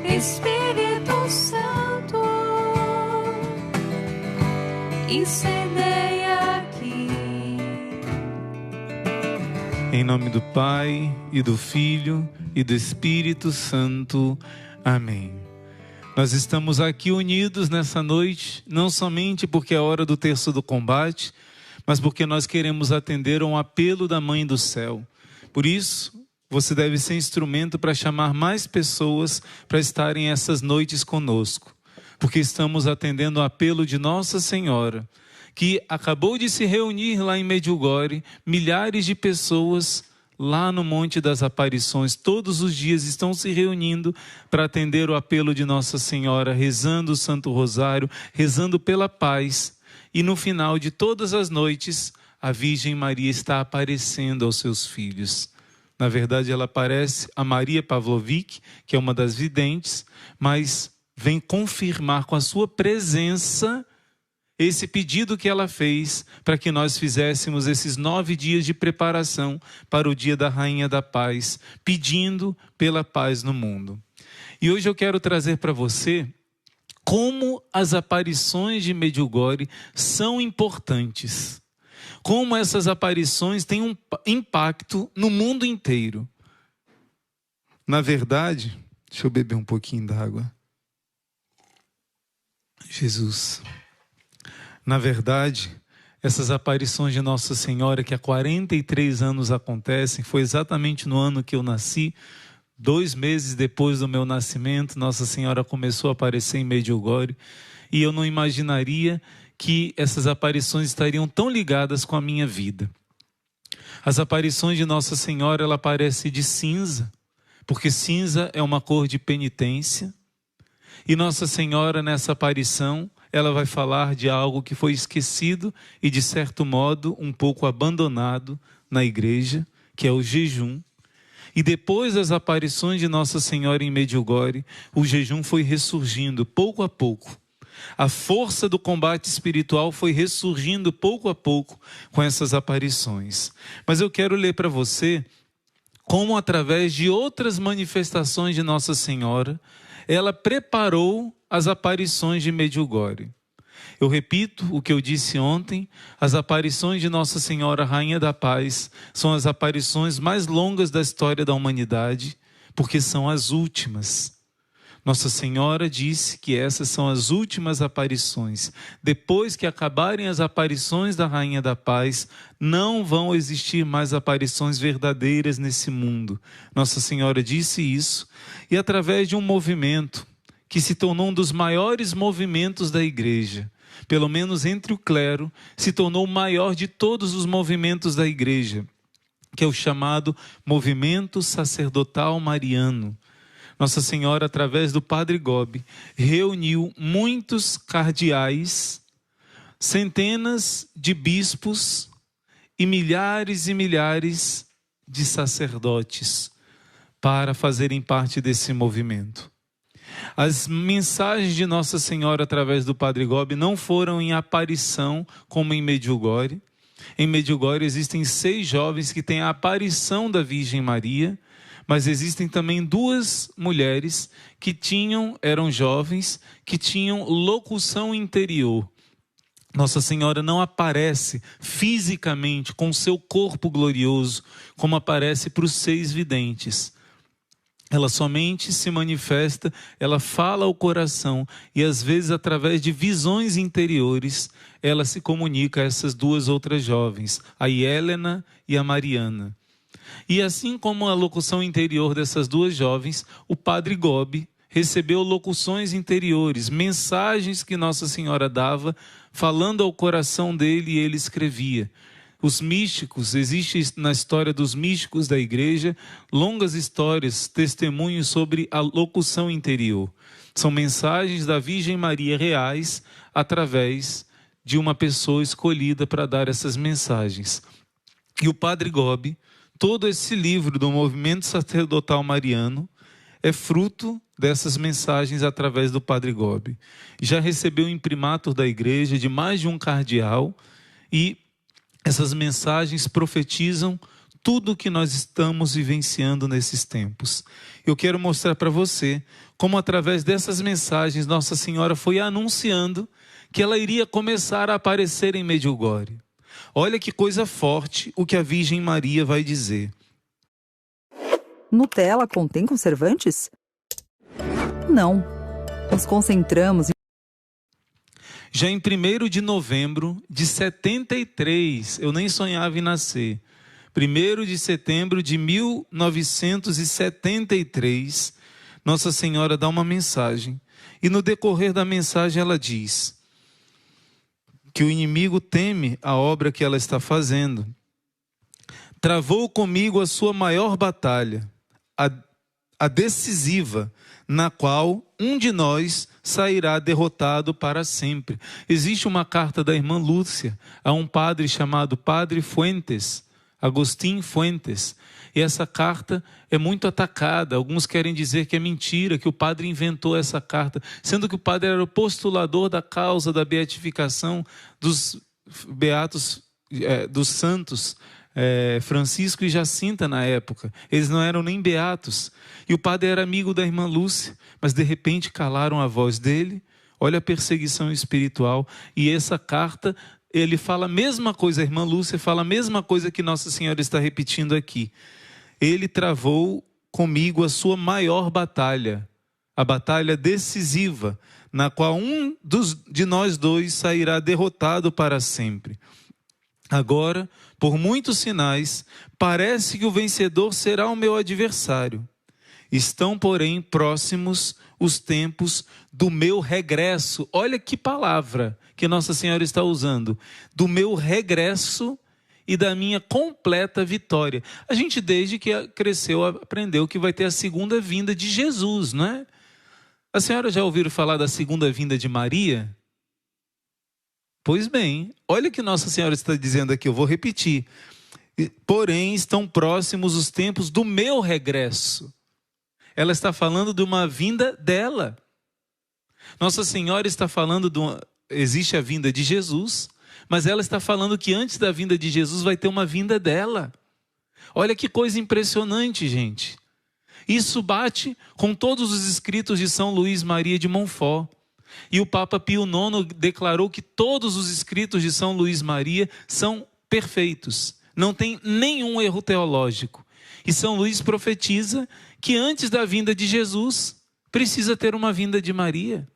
Espírito Santo, incendeia aqui. Em nome do Pai, e do Filho, e do Espírito Santo. Amém. Nós estamos aqui unidos nessa noite, não somente porque é a hora do terço do combate, mas porque nós queremos atender a um apelo da Mãe do Céu. Por isso, você deve ser instrumento para chamar mais pessoas para estarem essas noites conosco. Porque estamos atendendo o apelo de Nossa Senhora, que acabou de se reunir lá em Medjugorje, milhares de pessoas lá no Monte das Aparições, todos os dias estão se reunindo para atender o apelo de Nossa Senhora, rezando o Santo Rosário, rezando pela paz. E no final de todas as noites, a Virgem Maria está aparecendo aos seus filhos. Na verdade, ela aparece a Maria Pavlovic, que é uma das videntes, mas vem confirmar com a sua presença esse pedido que ela fez para que nós fizéssemos esses 9 dias de preparação para o dia da Rainha da Paz, pedindo pela paz no mundo. E hoje eu quero trazer para você como as aparições de Medjugorje são importantes. Como essas aparições têm um impacto no mundo inteiro. Na verdade, deixa eu beber um pouquinho d'água. Jesus. Na verdade, essas aparições de Nossa Senhora que há 43 anos acontecem, foi exatamente no ano que eu nasci, 2 meses depois do meu nascimento, Nossa Senhora começou a aparecer em Medjugorje, e eu não imaginaria que essas aparições estariam tão ligadas com a minha vida. As aparições de Nossa Senhora, ela aparece de cinza, porque cinza é uma cor de penitência, e Nossa Senhora nessa aparição, ela vai falar de algo que foi esquecido e de certo modo um pouco abandonado na igreja, que é o jejum. E depois das aparições de Nossa Senhora em Medjugorje, o jejum foi ressurgindo pouco a pouco. A força do combate espiritual foi ressurgindo pouco a pouco com essas aparições. Mas eu quero ler para você como através de outras manifestações de Nossa Senhora, ela preparou as aparições de Medjugorje. Eu repito o que eu disse ontem, as aparições de Nossa Senhora Rainha da Paz são as aparições mais longas da história da humanidade, porque são as últimas. Nossa Senhora disse que essas são as últimas aparições. Depois que acabarem as aparições da Rainha da Paz, não vão existir mais aparições verdadeiras nesse mundo. Nossa Senhora disse isso, e através de um movimento que se tornou um dos maiores movimentos da igreja, pelo menos entre o clero, se tornou o maior de todos os movimentos da igreja, que é o chamado Movimento Sacerdotal Mariano. Nossa Senhora, através do Padre Gobi, reuniu muitos cardeais, centenas de bispos e milhares de sacerdotes para fazerem parte desse movimento. As mensagens de Nossa Senhora através do Padre Gobi não foram em aparição como em Medjugorje. Em Medjugorje existem 6 jovens que têm a aparição da Virgem Maria, mas existem também 2 mulheres que eram jovens, que tinham locução interior. Nossa Senhora não aparece fisicamente com seu corpo glorioso, como aparece para os 6 videntes. Ela somente se manifesta, ela fala ao coração e às vezes através de visões interiores, ela se comunica a essas 2 outras jovens, a Helena e a Mariana. E assim como a locução interior dessas 2 jovens, o Padre Gobi recebeu locuções interiores, mensagens que Nossa Senhora dava, falando ao coração dele e ele escrevia. Os místicos, existe na história dos místicos da igreja, longas histórias, testemunhos sobre a locução interior. São mensagens da Virgem Maria reais, através de uma pessoa escolhida para dar essas mensagens. E o Padre Gobi, todo esse livro do Movimento Sacerdotal Mariano, é fruto dessas mensagens através do Padre Gobi. Já recebeu o imprimatur da igreja de mais de um cardeal e essas mensagens profetizam tudo o que nós estamos vivenciando nesses tempos. Eu quero mostrar para você como, através dessas mensagens, Nossa Senhora foi anunciando que ela iria começar a aparecer em Medjugorje. Olha que coisa forte o que a Virgem Maria vai dizer. Nutella contém conservantes? Não. Nos concentramos. Já em 1º de novembro de 73, eu nem sonhava em nascer. 1º de setembro de 1973, Nossa Senhora dá uma mensagem. E no decorrer da mensagem ela diz que o inimigo teme a obra que ela está fazendo. Travou comigo a sua maior batalha, a decisiva, na qual um de nós sairá derrotado para sempre. Existe uma carta da irmã Lúcia a um padre chamado Padre Fuentes, Agostinho Fuentes. E essa carta é muito atacada. Alguns querem dizer que é mentira, que o padre inventou essa carta, sendo que o padre era o postulador da causa da beatificação dos beatos, dos santos Francisco e Jacinta na época. Eles não eram nem beatos. E o padre era amigo da irmã Lúcia, mas de repente calaram a voz dele. Olha a perseguição espiritual. E essa carta, ele fala a mesma coisa, a irmã Lúcia fala a mesma coisa que Nossa Senhora está repetindo aqui. Ele travou comigo a sua maior batalha, a batalha decisiva, na qual um de nós dois sairá derrotado para sempre. Agora, por muitos sinais, parece que o vencedor será o meu adversário. Estão, porém, próximos os tempos do meu regresso. Olha que palavra que Nossa Senhora está usando. Do meu regresso e da minha completa vitória. A gente, desde que cresceu, aprendeu que vai ter a segunda vinda de Jesus, não é? A senhora já ouviram falar da segunda vinda de Maria? Pois bem, olha o que Nossa Senhora está dizendo aqui, eu vou repetir. Porém, estão próximos os tempos do meu regresso. Ela está falando de uma vinda dela. Nossa Senhora está falando existe a vinda de Jesus, mas ela está falando que antes da vinda de Jesus vai ter uma vinda dela. Olha que coisa impressionante, gente. Isso bate com todos os escritos de São Luís Maria de Montfort. E o Papa Pio IX declarou que todos os escritos de São Luís Maria são perfeitos. Não tem nenhum erro teológico. E São Luís profetiza que antes da vinda de Jesus, precisa ter uma vinda de Maria.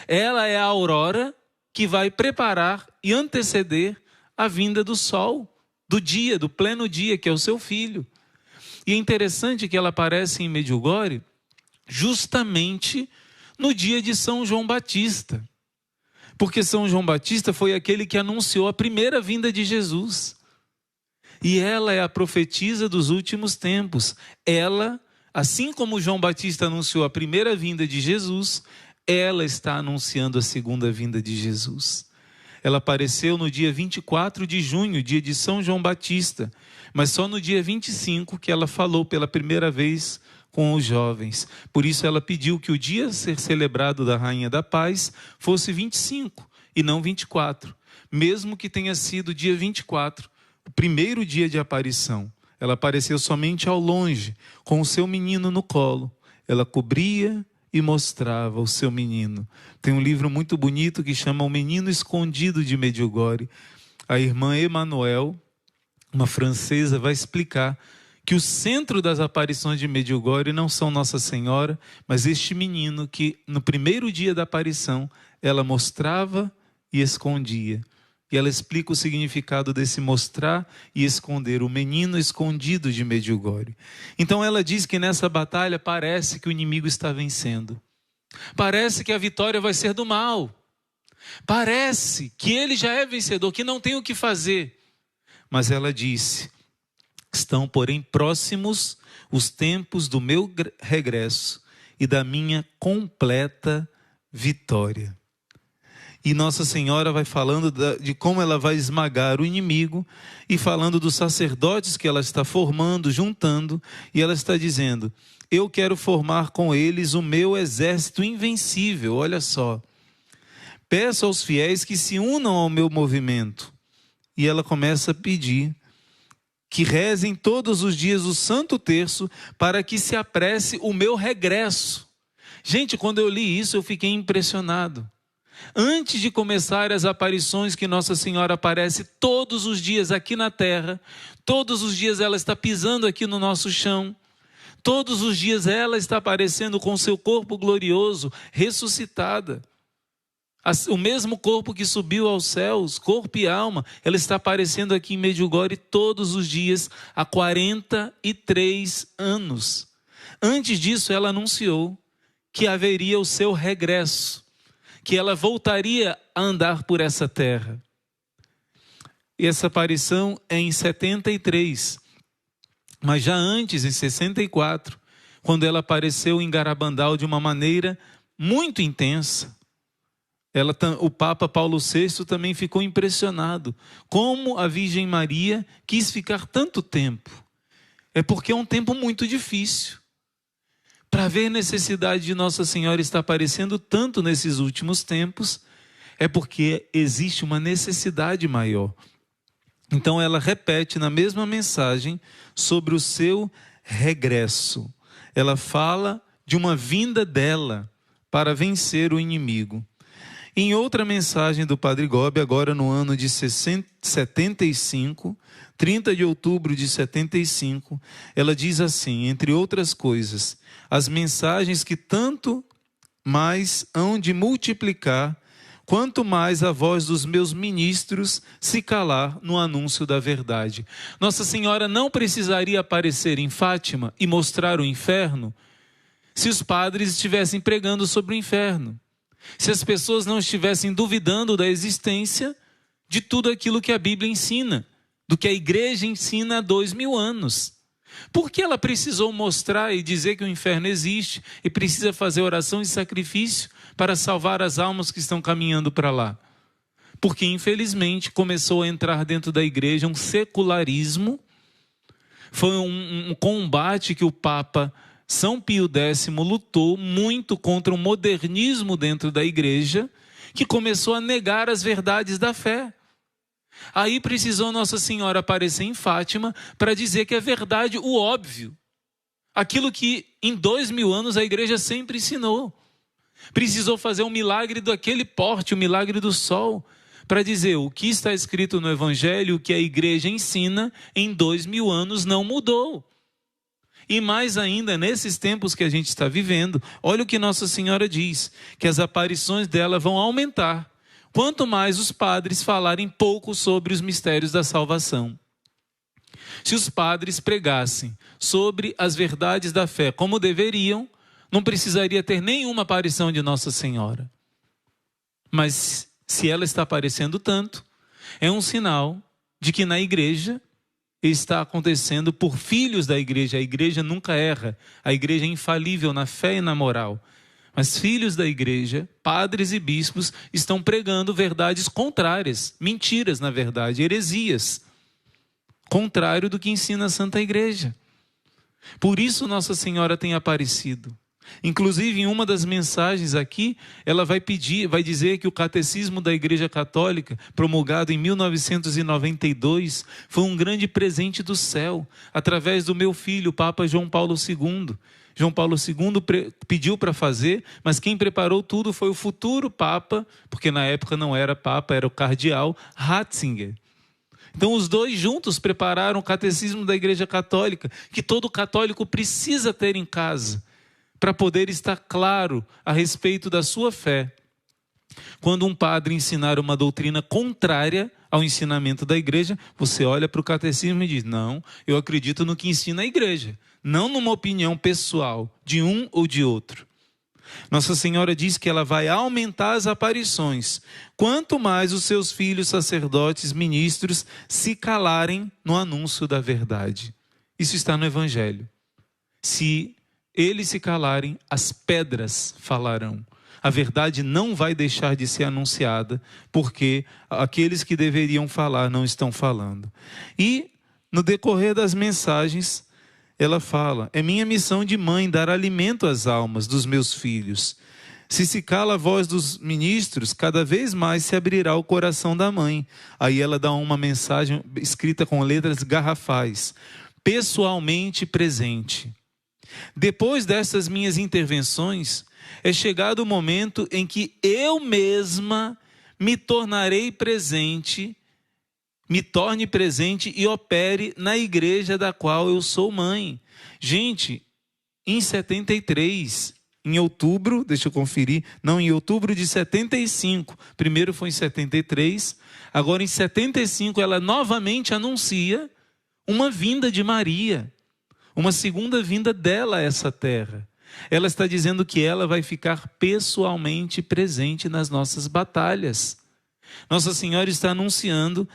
Ela é a aurora que vai preparar e anteceder a vinda do sol, do dia, do pleno dia, que é o seu filho. E é interessante que ela aparece em Medjugorje justamente no dia de São João Batista. Porque São João Batista foi aquele que anunciou a primeira vinda de Jesus. E ela é a profetisa dos últimos tempos. Ela, assim como João Batista anunciou a primeira vinda de Jesus, ela está anunciando a segunda vinda de Jesus. Ela apareceu no dia 24 de junho, dia de São João Batista, mas só no dia 25 que ela falou pela primeira vez com os jovens. Por isso ela pediu que o dia a ser celebrado da Rainha da Paz fosse 25 e não 24, mesmo que tenha sido dia 24, o primeiro dia de aparição. Ela apareceu somente ao longe, com o seu menino no colo. Ela cobria e mostrava o seu menino. Tem um livro muito bonito que chama O Menino Escondido de Medjugorje. A irmã Emanuel, uma francesa, vai explicar que o centro das aparições de Medjugorje não são Nossa Senhora, mas este menino que no primeiro dia da aparição ela mostrava e escondia. E ela explica o significado desse mostrar e esconder, o menino escondido de Medjugorje. Então ela diz que nessa batalha parece que o inimigo está vencendo. Parece que a vitória vai ser do mal. Parece que ele já é vencedor, que não tem o que fazer. Mas ela disse: estão, porém, próximos os tempos do meu regresso e da minha completa vitória. E Nossa Senhora vai falando de como ela vai esmagar o inimigo e falando dos sacerdotes que ela está formando, juntando. E ela está dizendo: eu quero formar com eles o meu exército invencível. Olha só. Peço aos fiéis que se unam ao meu movimento. E ela começa a pedir que rezem todos os dias o Santo Terço, para que se apresse o meu regresso. Gente, quando eu li isso, eu fiquei impressionado. Antes de começar as aparições que Nossa Senhora aparece todos os dias aqui na terra, todos os dias ela está pisando aqui no nosso chão, todos os dias ela está aparecendo com seu corpo glorioso, ressuscitada. O mesmo corpo que subiu aos céus, corpo e alma, ela está aparecendo aqui em Medjugorje todos os dias há 43 anos. Antes disso, ela anunciou que haveria o seu regresso, que ela voltaria a andar por essa terra. E essa aparição é em 73, mas já antes, em 64, quando ela apareceu em Garabandal de uma maneira muito intensa. O Papa Paulo VI também ficou impressionado. Como a Virgem Maria quis ficar tanto tempo? É porque é um tempo muito difícil. Para ver necessidade de Nossa Senhora estar aparecendo tanto nesses últimos tempos, é porque existe uma necessidade maior. Então ela repete na mesma mensagem sobre o seu regresso. Ela fala de uma vinda dela para vencer o inimigo. Em outra mensagem do Padre Gobi, agora no ano de 75, 30 de outubro de 75, ela diz assim, entre outras coisas: as mensagens que tanto mais hão de multiplicar, quanto mais a voz dos meus ministros se calar no anúncio da verdade. Nossa Senhora não precisaria aparecer em Fátima e mostrar o inferno se os padres estivessem pregando sobre o inferno. Se as pessoas não estivessem duvidando da existência de tudo aquilo que a Bíblia ensina, do que a igreja ensina há 2000 anos. Por que ela precisou mostrar e dizer que o inferno existe e precisa fazer oração e sacrifício para salvar as almas que estão caminhando para lá? Porque, infelizmente, começou a entrar dentro da igreja um secularismo. Foi um combate que o Papa São Pio X lutou muito contra o modernismo dentro da igreja, que começou a negar as verdades da fé. Aí precisou Nossa Senhora aparecer em Fátima para dizer que é verdade o óbvio. Aquilo que em 2000 anos a igreja sempre ensinou. Precisou fazer um milagre daquele porte, o milagre do sol, para dizer o que está escrito no Evangelho, o que a igreja ensina em 2000 anos não mudou. E mais ainda, nesses tempos que a gente está vivendo, olha o que Nossa Senhora diz, que as aparições dela vão aumentar, quanto mais os padres falarem pouco sobre os mistérios da salvação. Se os padres pregassem sobre as verdades da fé como deveriam, não precisaria ter nenhuma aparição de Nossa Senhora. Mas se ela está aparecendo tanto, é um sinal de que na igreja está acontecendo por filhos da igreja. A igreja nunca erra, a igreja é infalível na fé e na moral. Mas filhos da igreja, padres e bispos, estão pregando verdades contrárias, mentiras na verdade, heresias, contrário do que ensina a Santa Igreja. Por isso Nossa Senhora tem aparecido. Inclusive, em uma das mensagens aqui, ela vai dizer que o Catecismo da Igreja Católica, promulgado em 1992, foi um grande presente do céu, através do meu filho, o Papa João Paulo II. João Paulo II pediu para fazer, mas quem preparou tudo foi o futuro Papa, porque na época não era Papa, era o cardeal Ratzinger. Então os dois juntos prepararam o Catecismo da Igreja Católica, que todo católico precisa ter em casa, para poder estar claro a respeito da sua fé. Quando um padre ensinar uma doutrina contrária ao ensinamento da igreja, você olha para o catecismo e diz: não, eu acredito no que ensina a igreja, não numa opinião pessoal de um ou de outro. Nossa Senhora diz que ela vai aumentar as aparições, quanto mais os seus filhos sacerdotes, ministros, se calarem no anúncio da verdade. Isso está no Evangelho. Se eles se calarem, as pedras falarão. A verdade não vai deixar de ser anunciada, porque aqueles que deveriam falar não estão falando. E, no decorrer das mensagens, ela fala: é minha missão de mãe dar alimento às almas dos meus filhos. Se cala a voz dos ministros, cada vez mais se abrirá o coração da mãe. Aí ela dá uma mensagem escrita com letras garrafais. Pessoalmente presente. Depois dessas minhas intervenções, é chegado o momento em que eu mesma me torne presente e opere na igreja da qual eu sou mãe. Gente, em 73, em outubro, deixa eu conferir, não, em outubro de 75, primeiro foi em 73, agora em 75 ela novamente anuncia uma vinda de Maria, uma segunda vinda dela a essa terra. Ela está dizendo que ela vai ficar pessoalmente presente nas nossas batalhas. Nossa Senhora está anunciando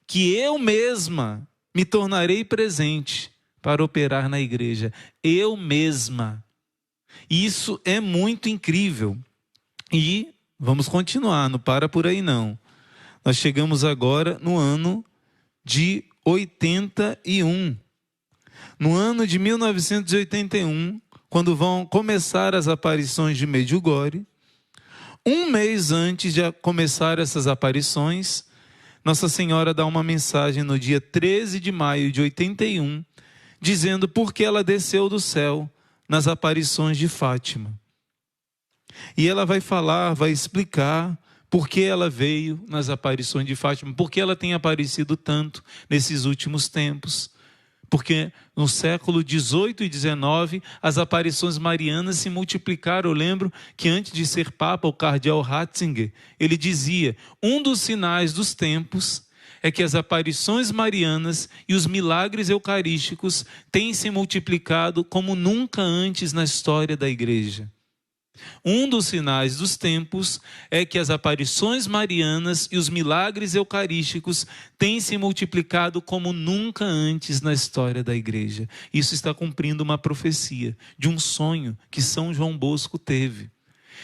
que eu mesma me tornarei presente para operar na igreja. Eu mesma. Isso é muito incrível. E vamos continuar, não para por aí não. Nós chegamos agora no ano de 81. No ano de 1981, quando vão começar as aparições de Medjugorje, um mês antes de começar essas aparições, Nossa Senhora dá uma mensagem no dia 13 de maio de 81, dizendo por que ela desceu do céu nas aparições de Fátima. E ela vai falar, vai explicar por que ela veio nas aparições de Fátima, por que ela tem aparecido tanto nesses últimos tempos. Porque no século XVIII e XIX, as aparições marianas se multiplicaram. Eu lembro que antes de ser Papa, o cardeal Ratzinger, ele dizia, um dos sinais dos tempos é que as aparições marianas e os milagres eucarísticos têm se multiplicado como nunca antes na história da igreja. Um dos sinais dos tempos é que as aparições marianas e os milagres eucarísticos têm se multiplicado como nunca antes na história da igreja. Isso está cumprindo uma profecia de um sonho que São João Bosco teve,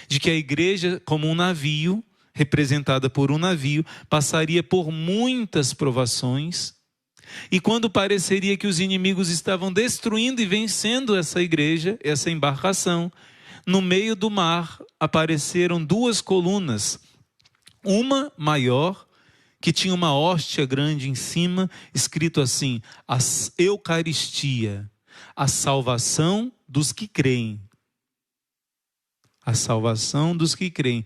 de que a igreja, como um navio, representada por um navio, passaria por muitas provações, e quando pareceria que os inimigos estavam destruindo e vencendo essa igreja, essa embarcação, no meio do mar apareceram duas colunas, uma maior, que tinha uma hóstia grande em cima, escrito assim, a Eucaristia, a salvação dos que creem. A salvação dos que creem.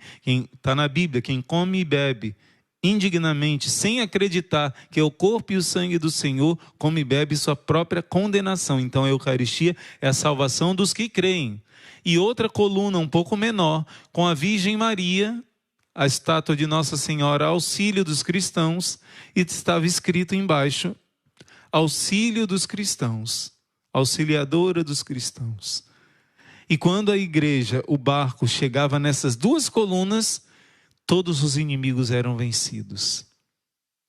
Está na Bíblia, quem come e bebe indignamente, sem acreditar que é o corpo e o sangue do Senhor, come e bebe sua própria condenação. Então a Eucaristia é a salvação dos que creem. E outra coluna um pouco menor, com a Virgem Maria, a estátua de Nossa Senhora, auxílio dos cristãos, e estava escrito embaixo, auxílio dos cristãos, auxiliadora dos cristãos. E quando a igreja, o barco, chegava nessas duas colunas, todos os inimigos eram vencidos.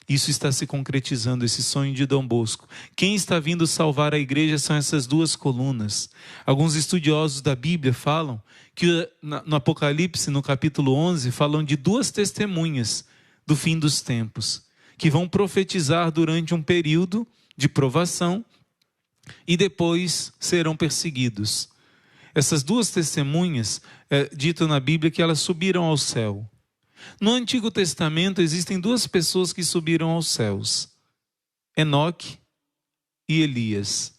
Isso está se concretizando, esse sonho de Dom Bosco. Quem está vindo salvar a igreja são essas duas colunas. Alguns estudiosos da Bíblia falam que no Apocalipse, no capítulo 11, falam de duas testemunhas do fim dos tempos, que vão profetizar durante um período de provação e depois serão perseguidos. Essas duas testemunhas, dito na Bíblia que elas subiram ao céu. No Antigo Testamento existem duas pessoas que subiram aos céus, Enoque e Elias.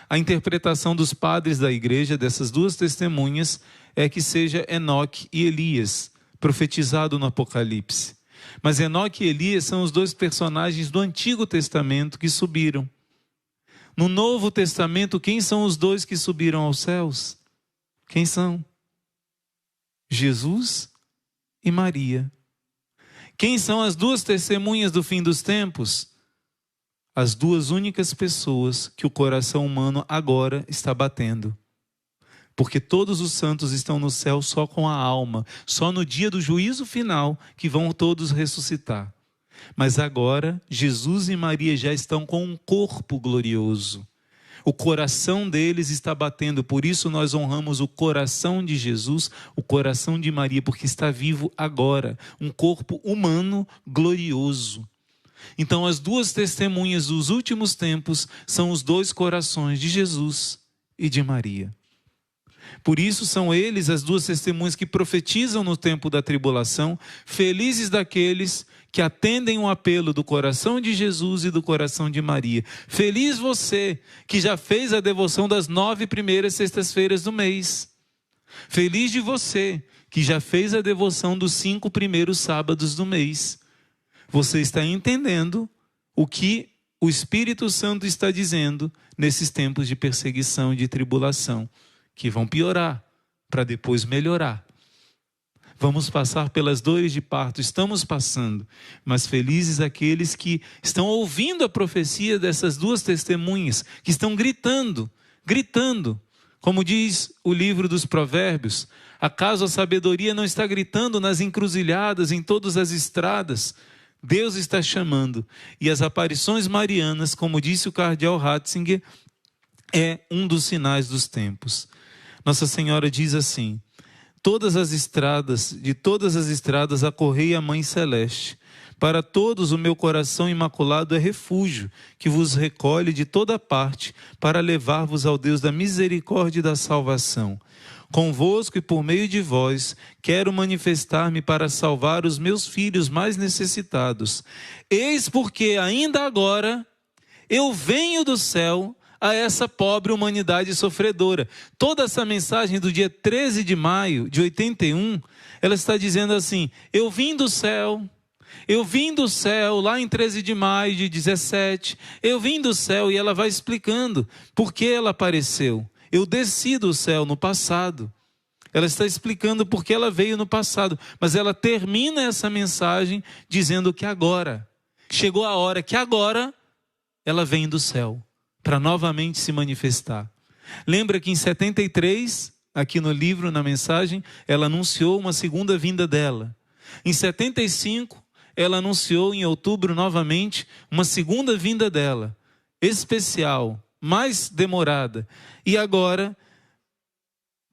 A interpretação dos padres da igreja dessas duas testemunhas é que seja Enoque e Elias, profetizado no Apocalipse. Mas Enoque e Elias são os dois personagens do Antigo Testamento que subiram. No Novo Testamento, quem são os dois que subiram aos céus? Quem são? Jesus e Maria. Quem são as duas testemunhas do fim dos tempos? As duas únicas pessoas que o coração humano agora está batendo. Porque todos os santos estão no céu só com a alma, só no dia do juízo final que vão todos ressuscitar. Mas agora Jesus e Maria já estão com um corpo glorioso. O coração deles está batendo, por isso nós honramos o coração de Jesus, o coração de Maria, porque está vivo agora, um corpo humano glorioso. Então as duas testemunhas dos últimos tempos são os dois corações de Jesus e de Maria. Por isso são eles as duas testemunhas que profetizam no tempo da tribulação. Felizes daqueles que atendem o apelo do coração de Jesus e do coração de Maria. Feliz você que já fez a devoção das 9 primeiras sextas-feiras do mês. Feliz de você que já fez a devoção dos 5 primeiros sábados do mês. Você está entendendo o que o Espírito Santo está dizendo nesses tempos de perseguição e de tribulação, que vão piorar para depois melhorar. Vamos passar pelas dores de parto, estamos passando, mas felizes aqueles que estão ouvindo a profecia dessas duas testemunhas, que estão gritando, como diz o livro dos Provérbios, acaso a sabedoria não está gritando nas encruzilhadas, em todas as estradas? Deus está chamando, e as aparições marianas, como disse o cardeal Ratzinger, é um dos sinais dos tempos. Nossa Senhora diz assim: de todas as estradas acorrei a Mãe Celeste. Para todos o meu coração imaculado é refúgio, que vos recolhe de toda parte, para levar-vos ao Deus da misericórdia e da salvação. Convosco e por meio de vós, quero manifestar-me para salvar os meus filhos mais necessitados. Eis porque ainda agora eu venho do céu a essa pobre humanidade sofredora. Toda essa mensagem do dia 13 de maio de 81, ela está dizendo assim: eu vim do céu lá em 13 de maio de 17, eu vim do céu, e ela vai explicando por que ela apareceu. Eu desci do céu no passado. Ela está explicando por que ela veio no passado, mas ela termina essa mensagem dizendo que agora, chegou a hora que agora ela vem do céu, para novamente se manifestar. Lembra que em 73, aqui no livro, na mensagem, ela anunciou uma segunda vinda dela. Em 75, ela anunciou em outubro novamente uma segunda vinda dela, especial, mais demorada. E agora,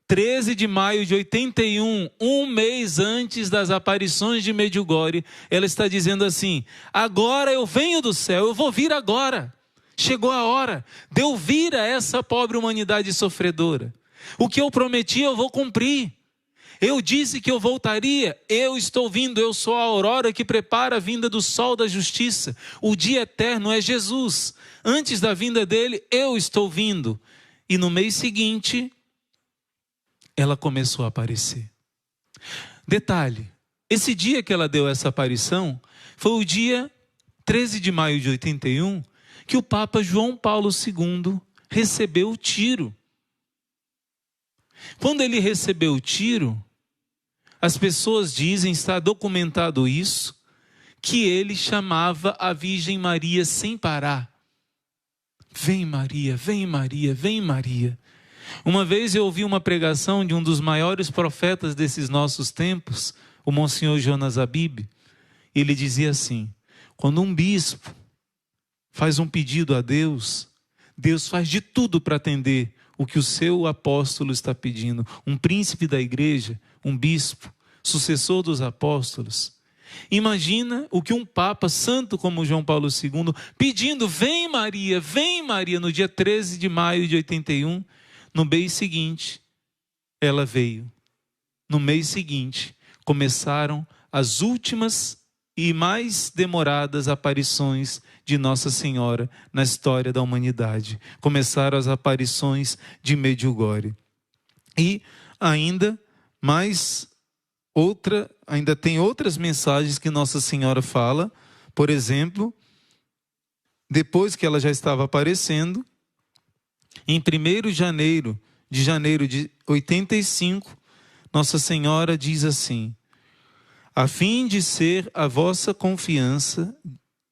13 de maio de 81, um mês antes das aparições de Medjugorje, ela está dizendo assim: agora eu venho do céu, eu vou vir agora. Chegou a hora de eu vir a essa pobre humanidade sofredora. O que eu prometi eu vou cumprir. Eu disse que eu voltaria, eu estou vindo, eu sou a aurora que prepara a vinda do sol da justiça. O dia eterno é Jesus. Antes da vinda dele, eu estou vindo. E no mês seguinte, ela começou a aparecer. Detalhe, esse dia que ela deu essa aparição, foi o dia 13 de maio de 81, que o Papa João Paulo II recebeu o tiro. Quando ele recebeu o tiro, as pessoas dizem, está documentado isso, que ele chamava a Virgem Maria sem parar. Vem Maria, vem Maria, vem Maria. Uma vez eu ouvi uma pregação de um dos maiores profetas desses nossos tempos, o Monsenhor Jonas Abib. Ele dizia assim: quando um bispo faz um pedido a Deus, Deus faz de tudo para atender o que o seu apóstolo está pedindo. Um príncipe da igreja, um bispo, sucessor dos apóstolos. Imagina o que um Papa santo como João Paulo II, pedindo, vem Maria, no dia 13 de maio de 81, no mês seguinte, ela veio. No mês seguinte, começaram as últimas e mais demoradas aparições de Nossa Senhora na história da humanidade. Começaram as aparições de Medjugorje. E ainda tem outras mensagens que Nossa Senhora fala. Por exemplo, depois que ela já estava aparecendo, em 1º de janeiro de 85, Nossa Senhora diz assim: a fim de ser a vossa confiança,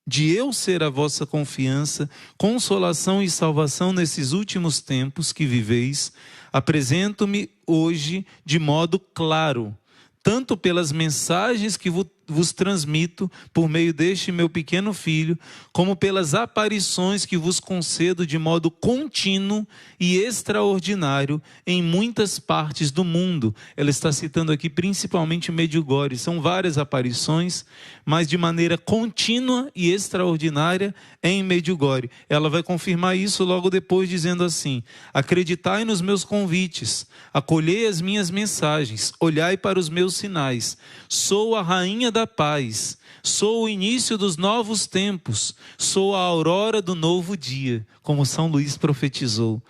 de eu ser a vossa confiança, consolação e salvação nesses últimos tempos que viveis, apresento-me hoje de modo claro, tanto pelas mensagens que vos transmito por meio deste meu pequeno filho, como pelas aparições que vos concedo de modo contínuo e extraordinário em muitas partes do mundo. Ela está citando aqui principalmente Medjugorje. São várias aparições, mas de maneira contínua e extraordinária em Medjugorje. Ela vai confirmar isso logo depois, dizendo assim: acreditai nos meus convites, acolhei as minhas mensagens, olhai para os meus sinais. Sou a rainha da paz, sou o início dos novos tempos, sou a aurora do novo dia, como São Luís profetizou.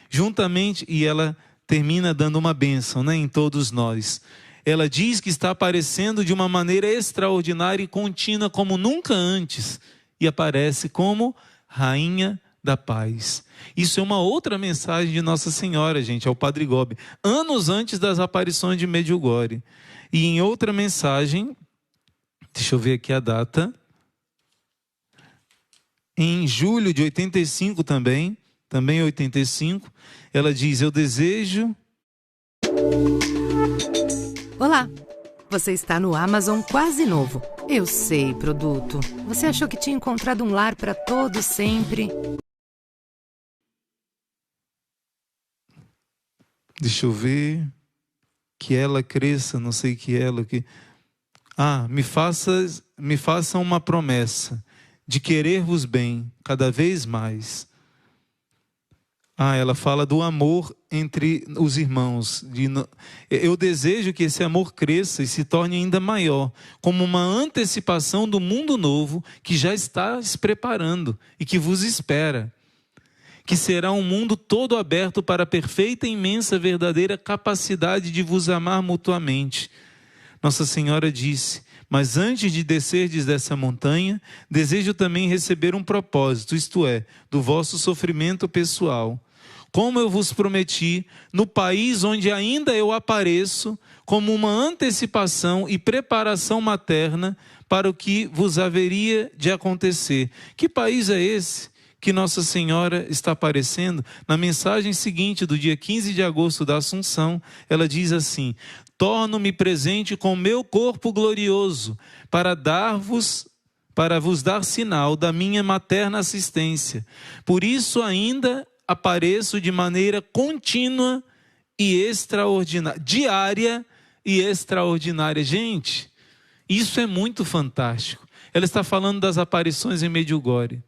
Juntamente, e ela termina dando uma bênção, né, em todos nós. Ela diz que está aparecendo de uma maneira extraordinária e contínua como nunca antes, e aparece como rainha da paz. Isso é uma outra mensagem de Nossa Senhora, gente, ao Padre Gobi, anos antes das aparições de Medjugorje. E em outra mensagem, deixa eu ver aqui a data, em julho de 85 também 85, ela diz: eu desejo... Olá, você está no Amazon Quase Novo. Eu sei, produto. Você achou que tinha encontrado um lar para todos sempre? Deixa eu ver... que ela cresça, não sei que ela... me faça uma promessa de querer-vos bem cada vez mais. Ela fala do amor entre os irmãos. Eu desejo que esse amor cresça e se torne ainda maior, como uma antecipação do mundo novo que já está se preparando e que vos espera. Que será um mundo todo aberto para a perfeita, imensa, verdadeira capacidade de vos amar mutuamente. Nossa Senhora disse: mas antes de descerdes dessa montanha, desejo também receber um propósito, isto é, do vosso sofrimento pessoal. Como eu vos prometi, no país onde ainda eu apareço, como uma antecipação e preparação materna para o que vos haveria de acontecer. Que país é esse que Nossa Senhora está aparecendo? Na mensagem seguinte, do dia 15 de agosto da Assunção, ela diz assim: torno-me presente com meu corpo glorioso, para vos dar sinal da minha materna assistência. Por isso ainda apareço de maneira contínua e extraordinária, diária e extraordinária. Gente, isso é muito fantástico. Ela está falando das aparições em Medjugorje.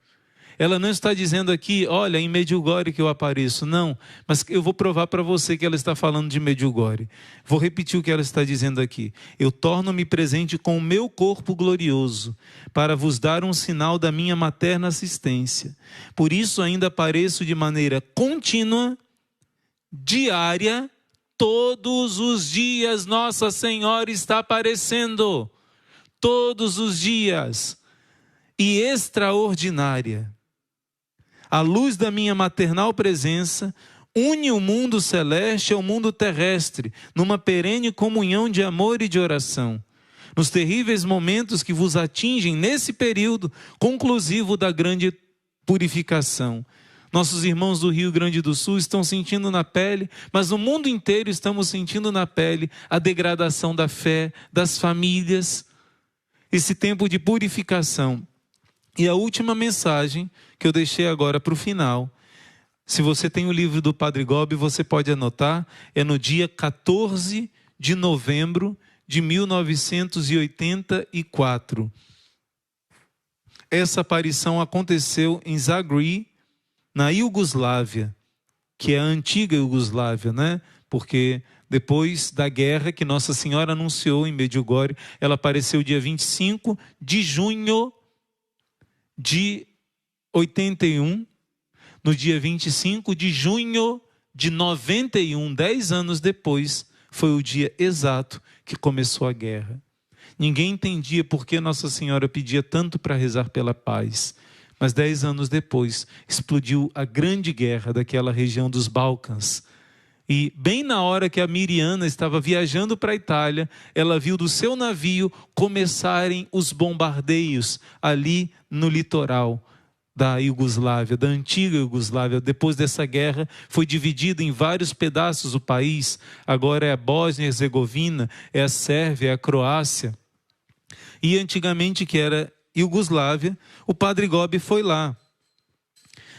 Ela não está dizendo aqui: olha, em Medjugorje que eu apareço. Não, mas eu vou provar para você que ela está falando de Medjugorje. Vou repetir o que ela está dizendo aqui. Eu torno-me presente com o meu corpo glorioso, para vos dar um sinal da minha materna assistência. Por isso ainda apareço de maneira contínua, diária, todos os dias Nossa Senhora está aparecendo. Todos os dias. E extraordinária. A luz da minha maternal presença une o mundo celeste ao mundo terrestre, numa perene comunhão de amor e de oração. Nos terríveis momentos que vos atingem nesse período conclusivo da grande purificação. Nossos irmãos do Rio Grande do Sul estão sentindo na pele, mas no mundo inteiro estamos sentindo na pele a degradação da fé, das famílias, esse tempo de purificação. E a última mensagem que eu deixei agora para o final, se você tem o livro do Padre Gobi, você pode anotar, é no dia 14 de novembro de 1984. Essa aparição aconteceu em Zagreb, na Iugoslávia, que é a antiga Iugoslávia, né? Porque depois da guerra que Nossa Senhora anunciou em Medjugorje, ela apareceu dia 25 de junho de 81, no dia 25 de junho de 91, 10 anos depois, foi o dia exato que começou a guerra. Ninguém entendia por que Nossa Senhora pedia tanto para rezar pela paz. Mas 10 anos depois, explodiu a grande guerra daquela região dos Balcãs. E bem na hora que a Miriana estava viajando para a Itália, ela viu do seu navio começarem os bombardeios ali no litoral da Iugoslávia, da antiga Iugoslávia. Depois dessa guerra, foi dividido em vários pedaços o país. Agora é a Bósnia e Herzegovina, é a Sérvia, é a Croácia. E antigamente, que era Iugoslávia, o Padre Gobi foi lá.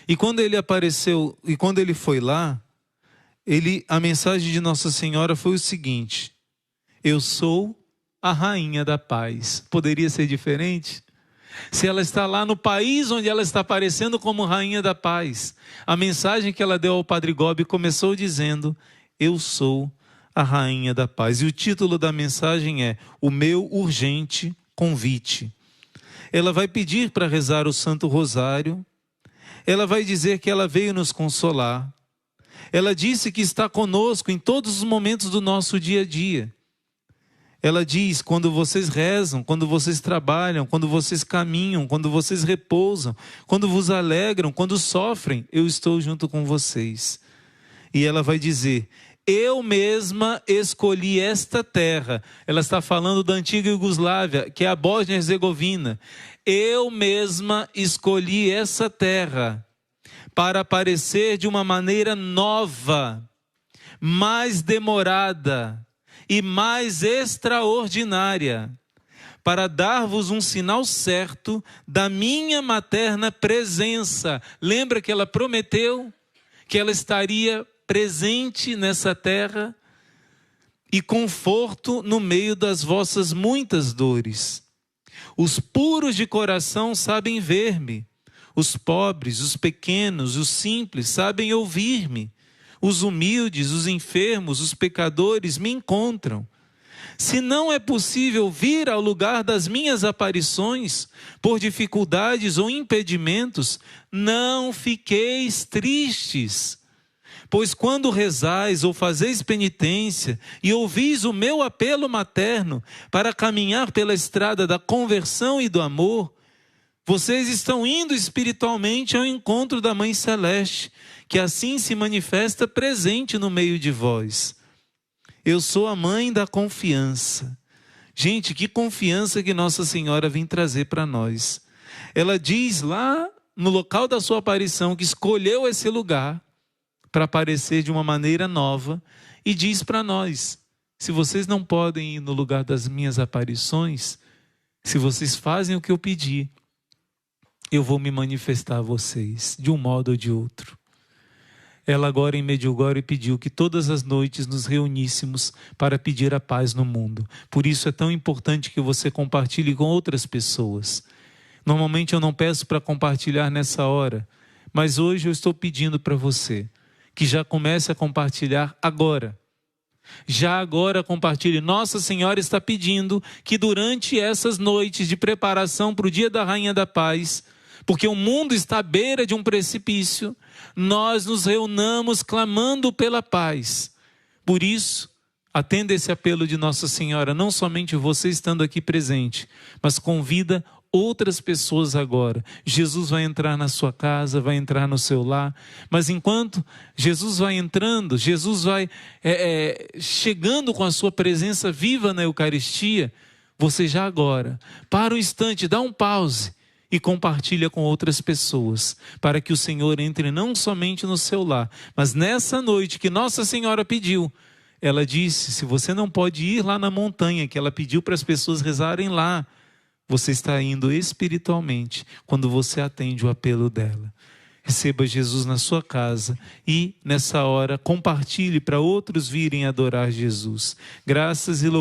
E quando ele apareceu, e quando ele foi lá, a mensagem de Nossa Senhora foi o seguinte: eu sou a rainha da paz. Poderia ser diferente? Se ela está lá no país onde ela está aparecendo como rainha da paz. A mensagem que ela deu ao Padre Gobi começou dizendo: eu sou a rainha da paz. E o título da mensagem é o meu urgente convite. Ela vai pedir para rezar o Santo Rosário. Ela vai dizer que ela veio nos consolar. Ela disse que está conosco em todos os momentos do nosso dia a dia. Ela diz: quando vocês rezam, quando vocês trabalham, quando vocês caminham, quando vocês repousam, quando vos alegram, quando sofrem, eu estou junto com vocês. E ela vai dizer: eu mesma escolhi esta terra. Ela está falando da antiga Iugoslávia, que é a Bósnia-Herzegovina. Eu mesma escolhi essa terra para aparecer de uma maneira nova, mais demorada e mais extraordinária, para dar-vos um sinal certo da minha materna presença. Lembra que ela prometeu que ela estaria presente nessa terra e conforto no meio das vossas muitas dores. Os puros de coração sabem ver-me, os pobres, os pequenos, os simples sabem ouvir-me. Os humildes, os enfermos, os pecadores me encontram. Se não é possível vir ao lugar das minhas aparições, por dificuldades ou impedimentos, não fiqueis tristes. Pois quando rezais ou fazeis penitência e ouvis o meu apelo materno para caminhar pela estrada da conversão e do amor, vocês estão indo espiritualmente ao encontro da Mãe Celeste, que assim se manifesta presente no meio de vós. Eu sou a mãe da confiança. Gente, que confiança que Nossa Senhora vem trazer para nós. Ela diz lá no local da sua aparição que escolheu esse lugar para aparecer de uma maneira nova e diz para nós: se vocês não podem ir no lugar das minhas aparições, se vocês fazem o que eu pedi, eu vou me manifestar a vocês de um modo ou de outro. Ela agora em Medjugorje pediu que todas as noites nos reuníssemos para pedir a paz no mundo. Por isso é tão importante que você compartilhe com outras pessoas. Normalmente eu não peço para compartilhar nessa hora, mas hoje eu estou pedindo para você que já comece a compartilhar agora. Já agora compartilhe. Nossa Senhora está pedindo que durante essas noites de preparação para o dia da Rainha da Paz, porque o mundo está à beira de um precipício, nós nos reunamos clamando pela paz. Por isso, atenda esse apelo de Nossa Senhora, não somente você estando aqui presente, mas convida outras pessoas agora. Jesus vai entrar na sua casa, vai entrar no seu lar, mas enquanto Jesus vai entrando, Jesus vai chegando com a sua presença viva na Eucaristia, você já agora, para um instante, dá um pause e compartilha com outras pessoas, para que o Senhor entre não somente no seu lar, mas nessa noite que Nossa Senhora pediu. Ela disse: se você não pode ir lá na montanha, que ela pediu para as pessoas rezarem lá, você está indo espiritualmente quando você atende o apelo dela. Receba Jesus na sua casa e nessa hora compartilhe para outros virem adorar Jesus. Graças e louvores